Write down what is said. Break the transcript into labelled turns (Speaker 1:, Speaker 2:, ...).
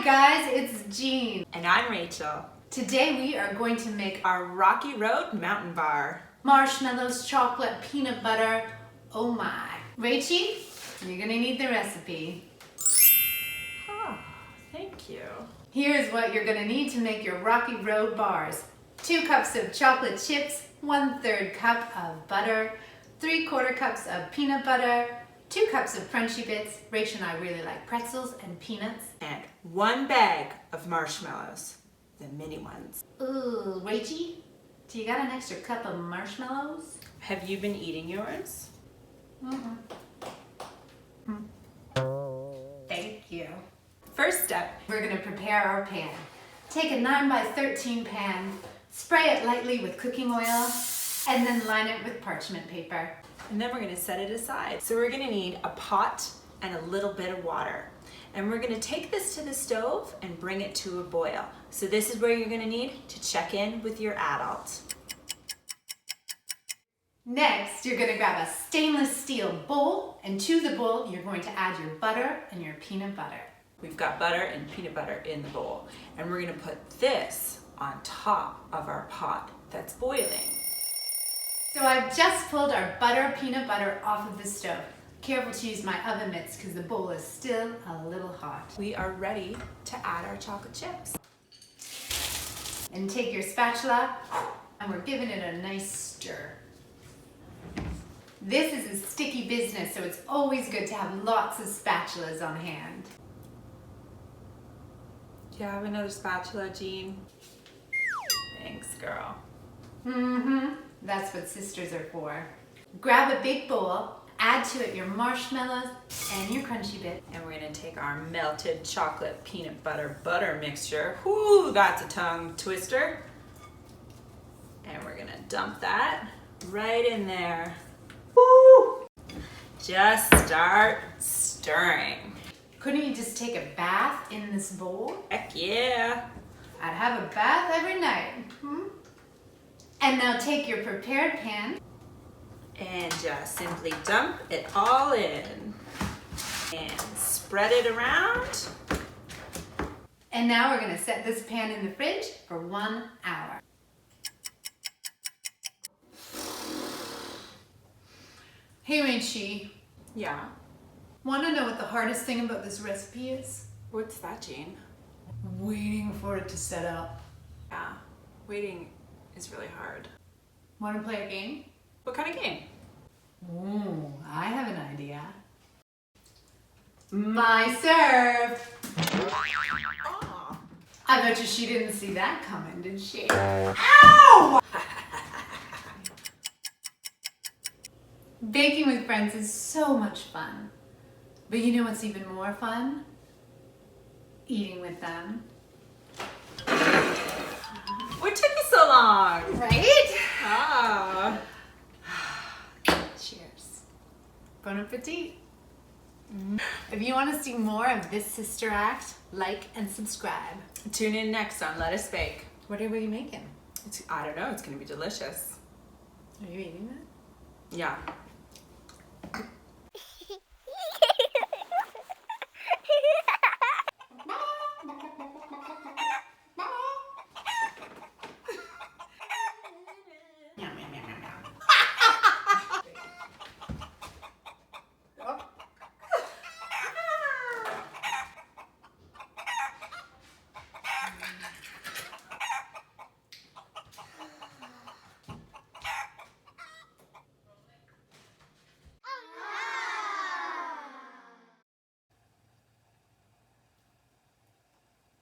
Speaker 1: guys, it's Jean.
Speaker 2: And I'm Rachel.
Speaker 1: Today we are going to make
Speaker 2: Our Rocky Road mountain bar.
Speaker 1: marshmallows, chocolate, peanut butter. Oh my. Rachie, you're gonna need the recipe.
Speaker 2: Oh, thank you.
Speaker 1: Here's what you're gonna need to make your Rocky Road bars. 2 cups of chocolate chips, 1/3 cup of butter, 3/4 cups of peanut butter, 2 cups of crunchy bits. Rachel and I really like pretzels and peanuts.
Speaker 2: And 1 bag of marshmallows, the mini ones.
Speaker 1: Ooh, Rachie, do you got an extra cup of marshmallows?
Speaker 2: Have you been eating yours?
Speaker 1: Thank you.
Speaker 2: First step,
Speaker 1: We're gonna prepare our pan. Take a 9x13 pan, spray it lightly with cooking oil, and then line it with parchment paper.
Speaker 2: and then we're gonna set it aside. So we're gonna need a pot and a little bit of water. And we're gonna take this to the stove and bring it to a boil. So this is where you're gonna need to check in with your adult.
Speaker 1: Next, you're gonna grab a stainless steel bowl, and to the bowl, you're going to add your butter and your peanut butter.
Speaker 2: We've got butter and peanut butter in the bowl. And we're gonna put this on top of our pot that's boiling.
Speaker 1: So I've just pulled our peanut butter off of the stove. Careful to use my oven mitts because the bowl is still a little hot.
Speaker 2: We are ready to add our chocolate chips.
Speaker 1: And take your spatula, and we're giving it a nice stir. This is a sticky business, so it's always good to have lots of spatulas on hand.
Speaker 2: Do you have another spatula, Jean? Thanks, girl.
Speaker 1: That's what sisters are for. Grab a big bowl, add to it your marshmallows and your crunchy bit.
Speaker 2: And we're gonna take our melted chocolate peanut butter mixture. Whoo, that's a tongue twister. And we're gonna dump that right in there. Woo! Just start stirring.
Speaker 1: Couldn't you just take a bath in this bowl?
Speaker 2: Heck yeah.
Speaker 1: I'd have a bath every night. And now take your prepared pan.
Speaker 2: And just simply dump it all in. And spread it around.
Speaker 1: And now we're gonna set this pan in the fridge for 1 hour. Hey Rachie,
Speaker 2: Yeah.
Speaker 1: wanna know what the hardest thing about this recipe is?
Speaker 2: What's that, Jean?
Speaker 1: Waiting for it to set up.
Speaker 2: Yeah, waiting is really hard.
Speaker 1: Wanna play a game?
Speaker 2: What kind of game?
Speaker 1: Ooh, I have an idea. My serve!
Speaker 2: Oh.
Speaker 1: I bet you she didn't see that coming, did she?
Speaker 2: Ow!
Speaker 1: Baking with friends is so much fun. But you know what's even more fun? Eating with them.
Speaker 2: What took you so long?
Speaker 1: Right?
Speaker 2: Ah.
Speaker 1: Cheers. Bon appetit. If you want to see more of this sister act, like and subscribe.
Speaker 2: Tune in next on Let Us Bake.
Speaker 1: What are we making?
Speaker 2: I don't know, it's gonna be delicious.
Speaker 1: Are you eating that?
Speaker 2: Yeah.